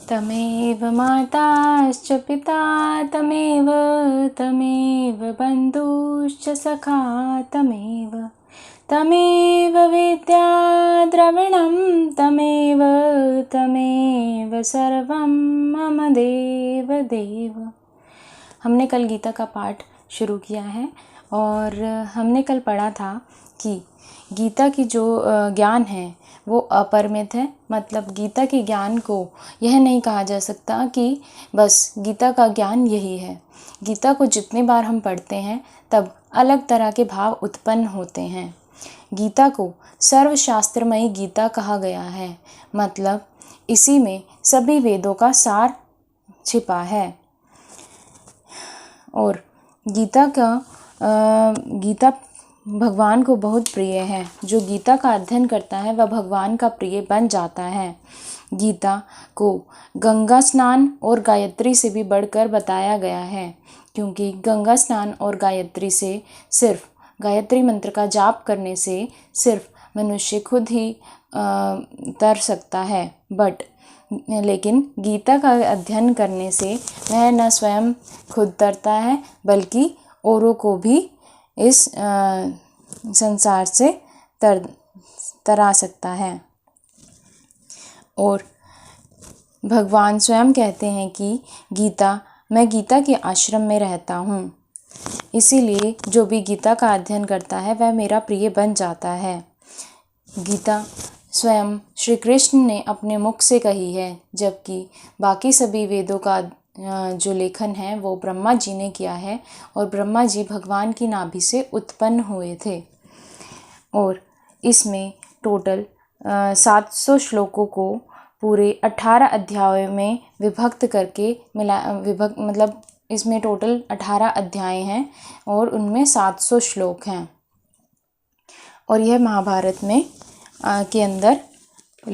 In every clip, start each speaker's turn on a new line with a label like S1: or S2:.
S1: तमेव माताश्च पिता तमेव तमेव बन्धुश्च सखा तमेव तमेव विद्या द्रविणं तमेव तमेव सर्वं मम देव देव। हमने कल गीता का पाठ शुरू किया है और हमने कल पढ़ा था कि गीता की जो ज्ञान है वो अपरिमित है। मतलब गीता के ज्ञान को यह नहीं कहा जा सकता कि बस गीता का ज्ञान यही है। गीता को जितनी बार हम पढ़ते हैं तब अलग तरह के भाव उत्पन्न होते हैं। गीता को सर्वशास्त्रमयी गीता कहा गया है। मतलब इसी में सभी वेदों का सार छिपा है। और गीता भगवान को बहुत प्रिय है। जो गीता का अध्ययन करता है वह भगवान का प्रिय बन जाता है। गीता को गंगा स्नान और गायत्री से भी बढ़कर बताया गया है, क्योंकि गंगा स्नान और गायत्री से सिर्फ गायत्री मंत्र का जाप करने से सिर्फ मनुष्य खुद ही तर सकता है, लेकिन गीता का अध्ययन करने से वह न स्वयं खुद तरता है बल्कि औरों को भी इस संसार से तरा सकता है। और भगवान स्वयं कहते हैं कि मैं गीता के आश्रम में रहता हूँ, इसीलिए जो भी गीता का अध्ययन करता है वह मेरा प्रिय बन जाता है। गीता स्वयं श्री कृष्ण ने अपने मुख से कही है, जबकि बाकी सभी वेदों का जो लेखन है वो ब्रह्मा जी ने किया है और ब्रह्मा जी भगवान की नाभि से उत्पन्न हुए थे। और इसमें टोटल 700 श्लोकों को पूरे 18 अध्यायों में विभक्त करके मतलब इसमें टोटल 18 अध्याय हैं और उनमें 700 श्लोक हैं। और यह महाभारत में के अंदर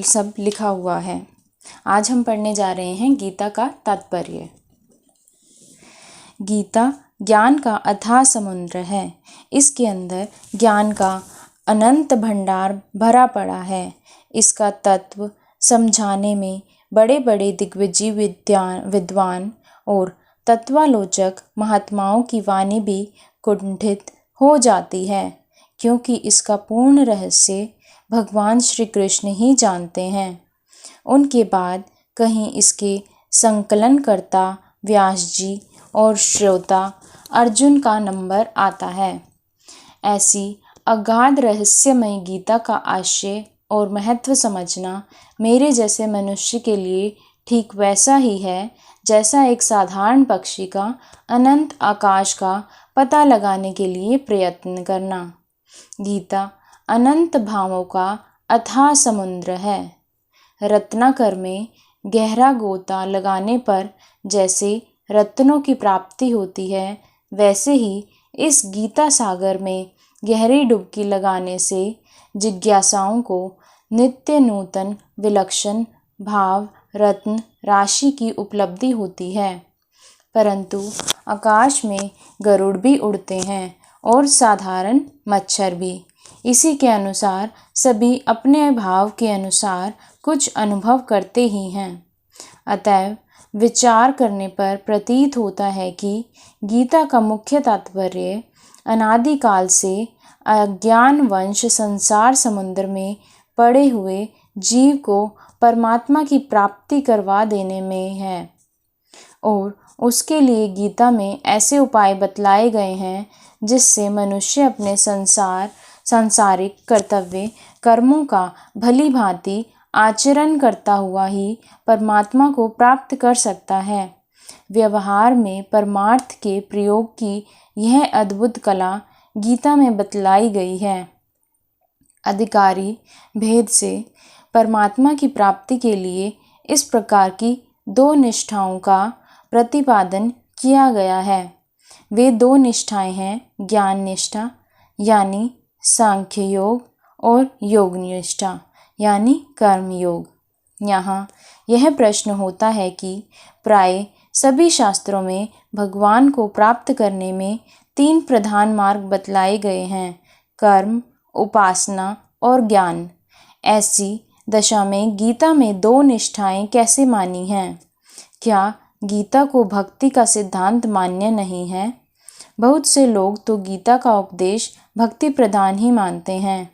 S1: सब लिखा हुआ है। आज हम पढ़ने जा रहे हैं गीता का तात्पर्य। गीता ज्ञान का अथाह समुद्र है। इसके अंदर ज्ञान का अनंत भंडार भरा पड़ा है। इसका तत्व समझाने में बड़े बड़े दिग्विजयी विद्वान और तत्वालोचक महात्माओं की वाणी भी कुंठित हो जाती है, क्योंकि इसका पूर्ण रहस्य भगवान श्री कृष्ण ही जानते हैं। उनके बाद कहीं इसके संकलनकर्ता व्यास जी और श्रोता अर्जुन का नंबर आता है। ऐसी अगाध रहस्यमय गीता का आशय और महत्व समझना मेरे जैसे मनुष्य के लिए ठीक वैसा ही है जैसा एक साधारण पक्षी का अनंत आकाश का पता लगाने के लिए प्रयत्न करना। गीता अनंत भावों का अथाह समुद्र है। रत्नाकर में गहरा गोता लगाने पर जैसे रत्नों की प्राप्ति होती है, वैसे ही इस गीता सागर में गहरी डुबकी लगाने से जिज्ञासाओं को नित्य नूतन विलक्षण भाव रत्न राशि की उपलब्धि होती है। परंतु आकाश में गरुड़ भी उड़ते हैं और साधारण मच्छर भी। इसी के अनुसार सभी अपने भाव के अनुसार कुछ अनुभव करते ही हैं। अतएव विचार करने पर प्रतीत होता है कि गीता का मुख्य तात्पर्य अनादिकाल से अज्ञानवश संसार समुद्र में पड़े हुए जीव को परमात्मा की प्राप्ति करवा देने में है। और उसके लिए गीता में ऐसे उपाय बतलाए गए हैं जिससे मनुष्य अपने सांसारिक कर्तव्य कर्मों का भली भांति आचरण करता हुआ ही परमात्मा को प्राप्त कर सकता है। व्यवहार में परमार्थ के प्रयोग की यह अद्भुत कला गीता में बतलाई गई है। अधिकारी भेद से परमात्मा की प्राप्ति के लिए इस प्रकार की 2 निष्ठाओं का प्रतिपादन किया गया है। वे 2 निष्ठाएं हैं, ज्ञान निष्ठा यानी सांख्य योग और योग निष्ठा यानी कर्म योग। यहाँ यह प्रश्न होता है कि प्राय सभी शास्त्रों में भगवान को प्राप्त करने में 3 प्रधान मार्ग बतलाए गए हैं, कर्म, उपासना और ज्ञान। ऐसी दशा में गीता में 2 निष्ठाएं कैसे मानी हैं? क्या गीता को भक्ति का सिद्धांत मान्य नहीं है? बहुत से लोग तो गीता का उपदेश भक्ति प्रधान ही मानते हैं।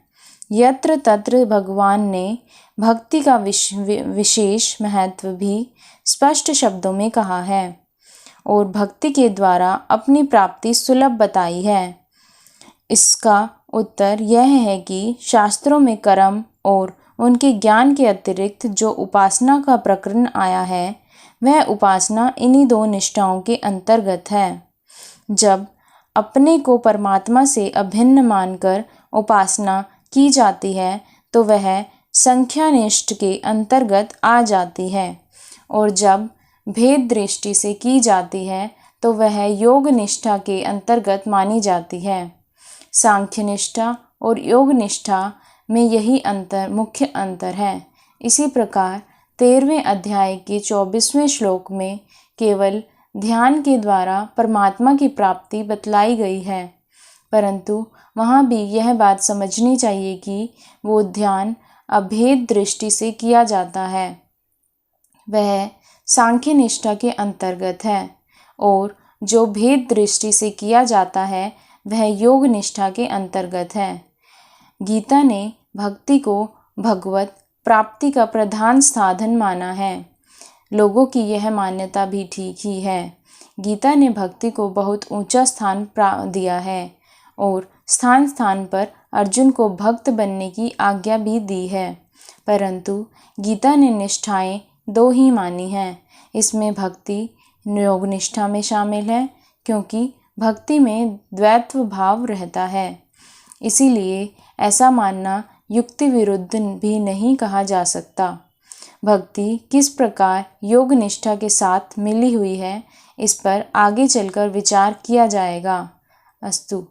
S1: यत्र तत्र भगवान ने भक्ति का विशेष महत्व भी स्पष्ट शब्दों में कहा है और भक्ति के द्वारा अपनी प्राप्ति सुलभ बताई है। इसका उत्तर यह है कि शास्त्रों में कर्म और उनके ज्ञान के अतिरिक्त जो उपासना का प्रकरण आया है, वह उपासना इन्हीं दो निष्ठाओं के अंतर्गत है। जब अपने को परमात्मा से अभिन्न मानकर उपासना की जाती है तो वह संख्यानिष्ठ के अंतर्गत आ जाती है और जब भेद दृष्टि से की जाती है तो वह योग निष्ठा के अंतर्गत मानी जाती है। सांख्य निष्ठा और योग निष्ठा में यही मुख्य अंतर है। इसी प्रकार 13वें अध्याय के 24वें श्लोक में केवल ध्यान के द्वारा परमात्मा की प्राप्ति बतलाई गई है, परंतु वहाँ भी यह बात समझनी चाहिए कि वो ध्यान अभेद दृष्टि से किया जाता है, वह सांख्य निष्ठा के अंतर्गत है, और जो भेद दृष्टि से किया जाता है वह योग निष्ठा के अंतर्गत है। गीता ने भक्ति को भगवत प्राप्ति का प्रधान साधन माना है। लोगों की यह मान्यता भी ठीक ही है। गीता ने भक्ति को बहुत ऊंचा स्थान दिया है और स्थान स्थान पर अर्जुन को भक्त बनने की आज्ञा भी दी है, परंतु गीता ने निष्ठाएं दो ही मानी हैं। इसमें भक्ति योग निष्ठा में शामिल है, क्योंकि भक्ति में द्वैत्व भाव रहता है। इसीलिए ऐसा मानना युक्ति विरुद्ध भी नहीं कहा जा सकता। भक्ति किस प्रकार योग निष्ठा के साथ मिली हुई है, इस पर आगे चलकर विचार किया जाएगा। अस्तु।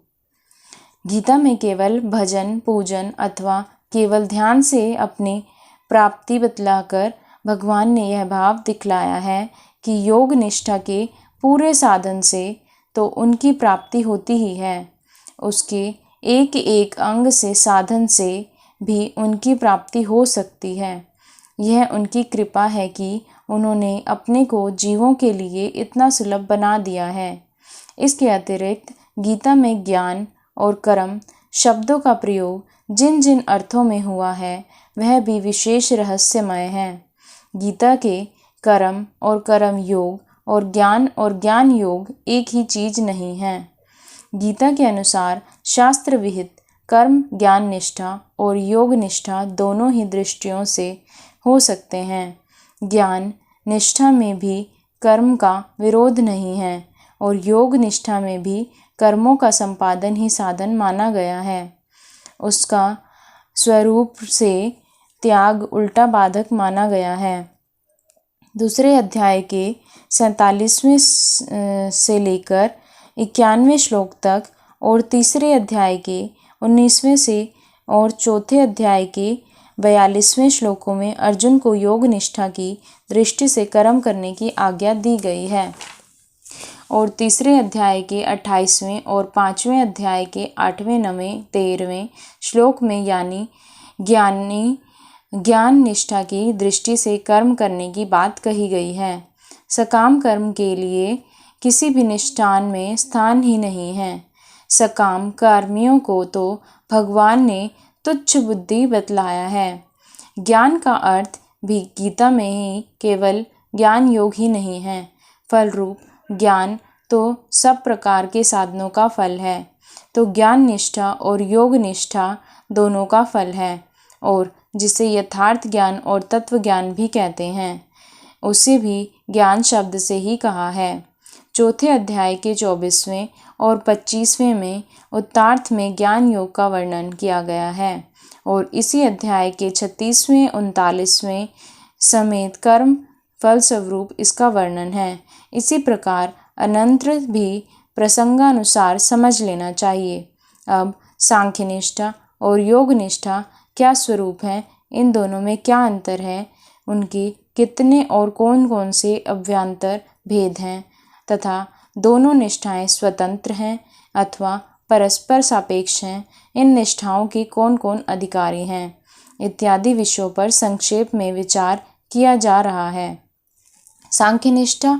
S1: गीता में केवल भजन पूजन अथवा केवल ध्यान से अपनी प्राप्ति बतलाकर भगवान ने यह भाव दिखलाया है कि योग निष्ठा के पूरे साधन से तो उनकी प्राप्ति होती ही है, उसके एक एक अंग से साधन से भी उनकी प्राप्ति हो सकती है। यह उनकी कृपा है कि उन्होंने अपने को जीवों के लिए इतना सुलभ बना दिया है। इसके अतिरिक्त गीता में ज्ञान और कर्म शब्दों का प्रयोग जिन जिन अर्थों में हुआ है वह भी विशेष रहस्यमय है। गीता के कर्म और कर्म योग और ज्ञान योग एक ही चीज नहीं है। गीता के अनुसार शास्त्र विहित कर्म ज्ञान निष्ठा और योग निष्ठा दोनों ही दृष्टियों से हो सकते हैं। ज्ञान निष्ठा में भी कर्म का विरोध नहीं है और योग निष्ठा में भी कर्मों का संपादन ही साधन माना गया है। उसका स्वरूप से त्याग उल्टा बाधक माना गया है। दूसरे अध्याय के 47वें से लेकर 91वें श्लोक तक और तीसरे अध्याय के 19वें से और चौथे अध्याय के 42वें श्लोकों में अर्जुन को योग निष्ठा की दृष्टि से कर्म करने की आज्ञा दी गई है और तीसरे अध्याय के 28वें और 5वें अध्याय के 8वें 9वें 13वें श्लोक में यानी ज्ञान निष्ठा की दृष्टि से कर्म करने की बात कही गई है। सकाम कर्म के लिए किसी भी निष्ठान में स्थान ही नहीं है। सकाम कर्मियों को तो भगवान ने तुच्छ बुद्धि बतलाया है। ज्ञान का अर्थ भी गीता में ही केवल ज्ञान योग ही नहीं है। फल रूप ज्ञान तो सब प्रकार के साधनों का फल है, तो ज्ञान निष्ठा और योग निष्ठा दोनों का फल है और जिसे यथार्थ ज्ञान और तत्व ज्ञान भी कहते हैं, उसे भी ज्ञान शब्द से ही कहा है। चौथे अध्याय के 24वें और 25वें में उत्तरार्थ में ज्ञान योग का वर्णन किया गया है और इसी अध्याय के 36वें 39वें समेत कर्म फल स्वरूप इसका वर्णन है। इसी प्रकार अनंतर भी प्रसंगानुसार समझ लेना चाहिए। अब सांख्य निष्ठा और योग निष्ठा क्या स्वरूप है, इन दोनों में क्या अंतर है, उनके कितने और कौन कौन से अभ्यंतर भेद हैं तथा दोनों निष्ठाएं स्वतंत्र हैं अथवा परस्पर सापेक्ष हैं, इन निष्ठाओं के कौन कौन अधिकारी हैं इत्यादि विषयों पर संक्षेप में विचार किया जा रहा है। सांख्यनिष्ठा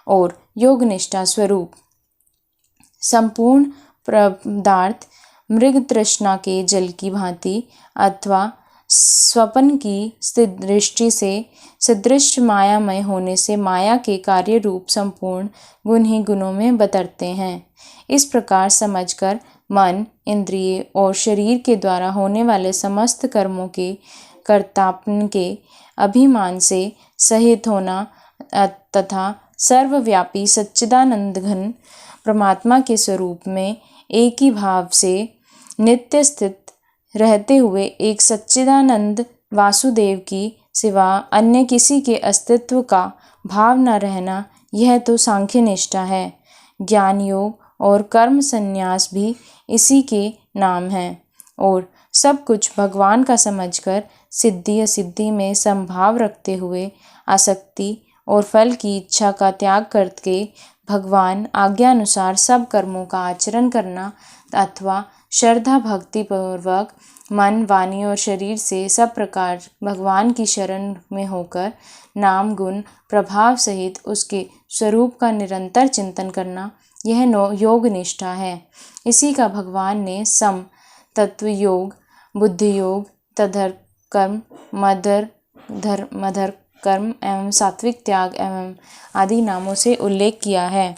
S1: और योगनिष्ठा स्वरूप। संपूर्ण पदार्थ मृग तृष्णा के जल की भांति अथवा स्वप्न की दृष्टि से सदृश मायामय होने से माया के कार्य रूप संपूर्ण गुण ही गुणों में बतरते हैं। इस प्रकार समझकर मन, इंद्रिय और शरीर के द्वारा होने वाले समस्त कर्मों के कर्तापन के अभिमान से सहित होना तथा सर्वव्यापी सच्चिदानंद घन परमात्मा के स्वरूप में एक ही भाव से नित्य स्थित रहते हुए एक सच्चिदानंद वासुदेव की सिवा अन्य किसी के अस्तित्व का भाव न रहना, यह तो सांख्य निष्ठा है। ज्ञान योग और कर्म संन्यास भी इसी के नाम हैं और सब कुछ भगवान का समझकर सिद्धि असिद्धि में समभाव रखते हुए आसक्ति और फल की इच्छा का त्याग करके भगवान आज्ञा अनुसार सब कर्मों का आचरण करना अथवा श्रद्धा भक्ति पूर्वक मन, वाणी और शरीर से सब प्रकार भगवान की शरण में होकर नाम गुण प्रभाव सहित उसके स्वरूप का निरंतर चिंतन करना, यह योग निष्ठा है। इसी का भगवान ने सम तत्व योग, बुद्धि योग, तदर्थ कर्म, मधर कर्म एवं सात्विक त्याग एवं आदि नामों से उल्लेख किया है।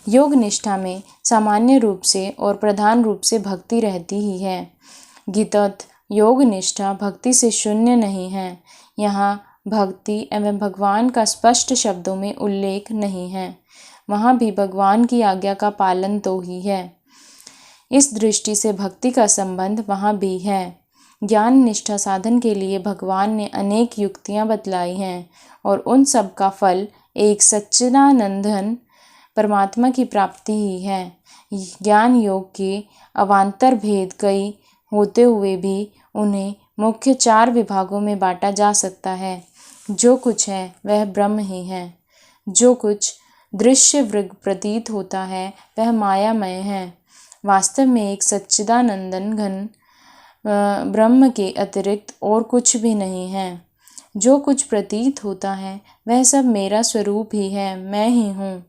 S1: योग निष्ठा में सामान्य रूप से और प्रधान रूप से भक्ति रहती ही है। गीतोक्त योग निष्ठा भक्ति से शून्य नहीं है। यहाँ भक्ति एवं भगवान का स्पष्ट शब्दों में उल्लेख नहीं है, वहाँ भी भगवान की आज्ञा का पालन तो ही है। इस दृष्टि से भक्ति का संबंध वहाँ भी है। ज्ञान निष्ठा साधन के लिए भगवान ने अनेक युक्तियाँ बतलाई हैं और उन सब का फल एक सच्चिदानंदन परमात्मा की प्राप्ति ही है। ज्ञान योग के अवान्तर भेद कई होते हुए भी उन्हें मुख्य 4 विभागों में बांटा जा सकता है। जो कुछ है वह ब्रह्म ही है। जो कुछ दृश्य वृग प्रतीत होता है वह मायामय है। वास्तव में एक सच्चिदानंदन घन ब्रह्म के अतिरिक्त और कुछ भी नहीं है। जो कुछ प्रतीत होता है वह सब मेरा स्वरूप ही है, मैं ही हूँ।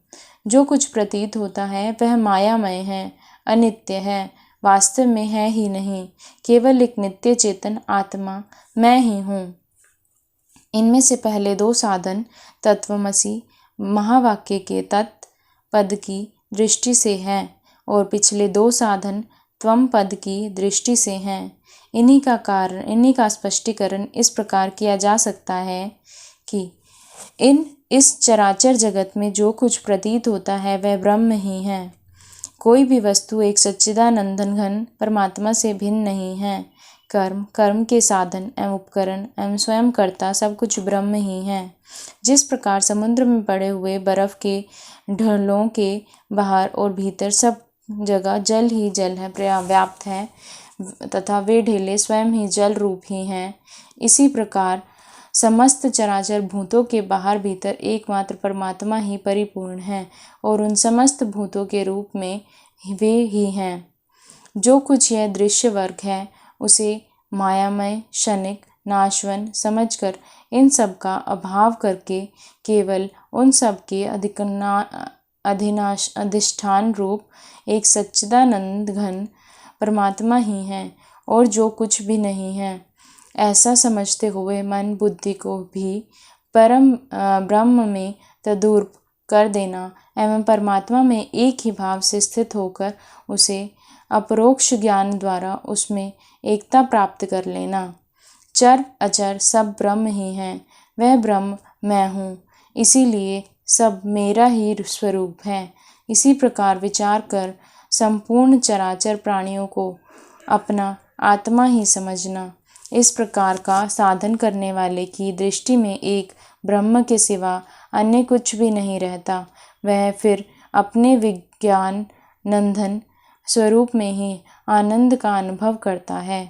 S1: जो कुछ प्रतीत होता है वह मायामय है, अनित्य है, वास्तव में है ही नहीं, केवल एक नित्य चेतन आत्मा मैं ही हूँ। इनमें से पहले 2 साधन तत्वमसि महावाक्य के तत् पद की दृष्टि से हैं और पिछले 2 साधन त्वम पद की दृष्टि से हैं। इन्हीं का स्पष्टीकरण इस प्रकार किया जा सकता है कि इस चराचर जगत में जो कुछ प्रतीत होता है वह ब्रह्म ही है। कोई भी वस्तु एक सच्चिदानंदन घन परमात्मा से भिन्न नहीं है। कर्म के साधन एवं उपकरण एवं स्वयं कर्ता सब कुछ ब्रह्म ही है। जिस प्रकार समुद्र में पड़े हुए बर्फ के ढलों के बाहर और भीतर सब जगह जल ही जल है, व्याप्त है तथा वे ढेले स्वयं ही जल रूप ही हैं, इसी प्रकार समस्त चराचर भूतों के बाहर भीतर एकमात्र परमात्मा ही परिपूर्ण है और उन समस्त भूतों के रूप में वे ही हैं। जो कुछ यह दृश्य वर्ग है उसे मायामय, क्षणिक, नाशवन समझकर इन सब का अभाव करके केवल उन सब के अधिष्ठान रूप एक सच्चिदानंद घन परमात्मा ही है और जो कुछ भी नहीं है, ऐसा समझते हुए मन बुद्धि को भी परम ब्रह्म में तद्रूप कर देना एवं परमात्मा में एक ही भाव से स्थित होकर उसे अपरोक्ष ज्ञान द्वारा उसमें एकता प्राप्त कर लेना। चर अचर सब ब्रह्म ही हैं, वह ब्रह्म मैं हूँ, इसीलिए सब मेरा ही स्वरूप है। इसी प्रकार विचार कर संपूर्ण चराचर प्राणियों को अपना आत्मा ही समझना। इस प्रकार का साधन करने वाले की दृष्टि में एक ब्रह्म के सिवा अन्य कुछ भी नहीं रहता। वह फिर अपने विज्ञान नंदन स्वरूप में ही आनंद का अनुभव करता है।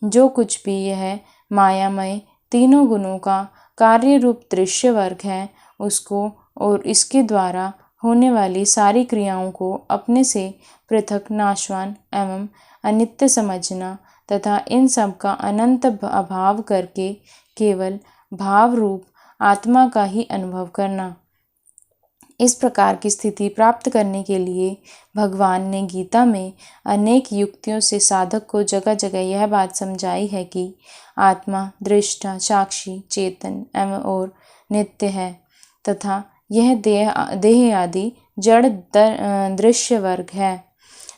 S1: जो कुछ भी यह मायामय तीनों गुणों का कार्य रूप दृश्य वर्ग है, उसको और इसके द्वारा होने वाली सारी क्रियाओं को अपने से पृथक, नाशवान एवं अनित्य समझना तथा इन सब का अनंत अभाव करके केवल भाव रूप आत्मा का ही अनुभव करना। इस प्रकार की स्थिति प्राप्त करने के लिए भगवान ने गीता में अनेक युक्तियों से साधक को जगह जगह यह बात समझाई है कि आत्मा दृष्टा, साक्षी, चेतन एवं और नित्य है तथा यह देह आदि जड़ दृश्य वर्ग है।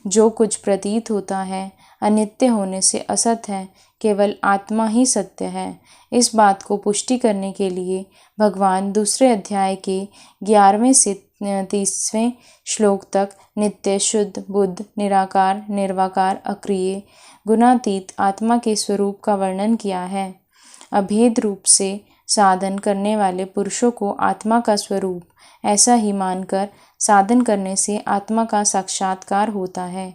S1: जो कुछ प्रतीत होता है अनित्य होने से असत है, केवल आत्मा ही सत्य है। इस बात को पुष्टि करने के लिए भगवान दूसरे अध्याय के 11वें से 30वें श्लोक तक नित्य, शुद्ध, बुद्ध, निराकार, निर्वाकार, अक्रिय, गुणातीत आत्मा के स्वरूप का वर्णन किया है। अभेद रूप से साधन करने वाले पुरुषों को आत्मा का स्वरूप ऐसा ही मानकर साधन करने से आत्मा का साक्षात्कार होता है।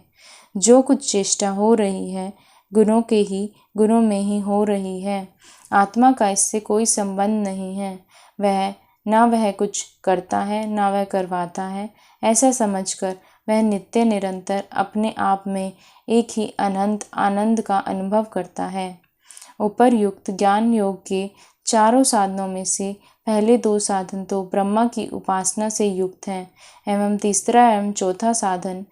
S1: जो कुछ चेष्टा हो रही है गुणों में ही हो रही है। आत्मा का इससे कोई संबंध नहीं है। वह कुछ करता है ना वह करवाता है। ऐसा समझकर वह नित्य निरंतर अपने आप में एक ही अनंत आनंद का अनुभव करता है। उपर्युक्त ज्ञान योग के चारों साधनों में से पहले 2 साधन तो ब्रह्मा की उपासना से युक्त हैं एवं तीसरा एवं चौथा साधन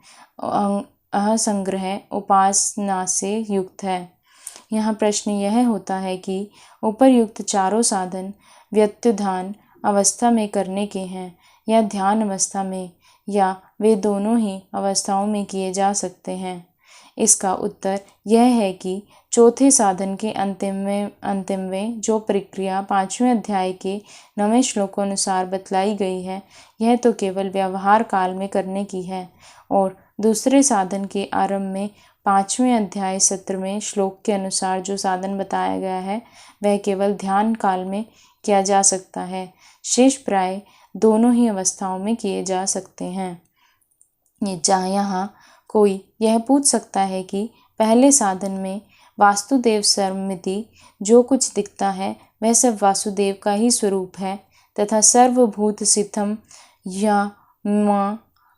S1: अहंसंग्रह उपासना से युक्त है। यहाँ प्रश्न यह होता है कि उपर्युक्त चारों साधन व्यत्युधान अवस्था में करने के हैं या ध्यान अवस्था में, या वे दोनों ही अवस्थाओं में किए जा सकते हैं। इसका उत्तर यह है कि चौथे साधन के अंतिमवें जो प्रक्रिया 5वें अध्याय के 9वें श्लोक अनुसार बतलाई गई है, यह तो केवल व्यवहार काल में करने की है, और दूसरे साधन के आरंभ में 5वें अध्याय 17वें श्लोक के अनुसार जो साधन बताया गया है वह केवल ध्यान काल में किया जा सकता है। शेष प्राय दोनों ही अवस्थाओं में किए जा सकते हैं। यहाँ कोई यह पूछ सकता है कि पहले साधन में वासुदेव सर्वमिति जो कुछ दिखता है वह सब वासुदेव का ही स्वरूप है तथा सर्वभूत सिद्धम या मां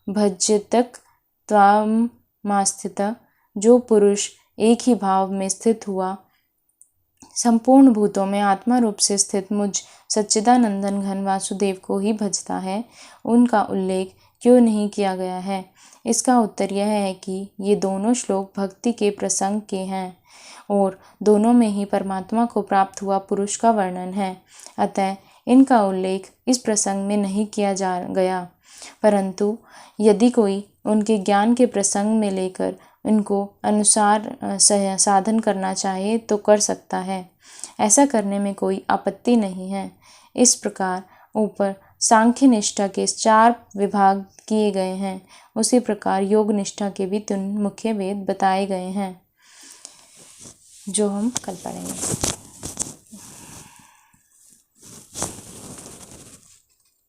S1: भज्यतक त्वामास्थित जो पुरुष एक ही भाव में स्थित हुआ संपूर्ण भूतों में आत्मा रूप से स्थित मुझ सच्चिदानंदन घन वासुदेव को ही भजता है, उनका उल्लेख क्यों नहीं किया गया है। इसका उत्तर यह है कि ये दोनों श्लोक भक्ति के प्रसंग के हैं और दोनों में ही परमात्मा को प्राप्त हुआ पुरुष का वर्णन है, अतः इनका उल्लेख इस प्रसंग में नहीं किया जा गया। परंतु यदि कोई उनके ज्ञान के प्रसंग में लेकर इनको अनुसार साधन करना चाहे तो कर सकता है, ऐसा करने में कोई आपत्ति नहीं है। इस प्रकार ऊपर सांख्य निष्ठा के 4 विभाग किए गए हैं, उसी प्रकार योग निष्ठा के भी 3 मुख्य भेद बताए गए हैं, जो हम कल पढ़ेंगे।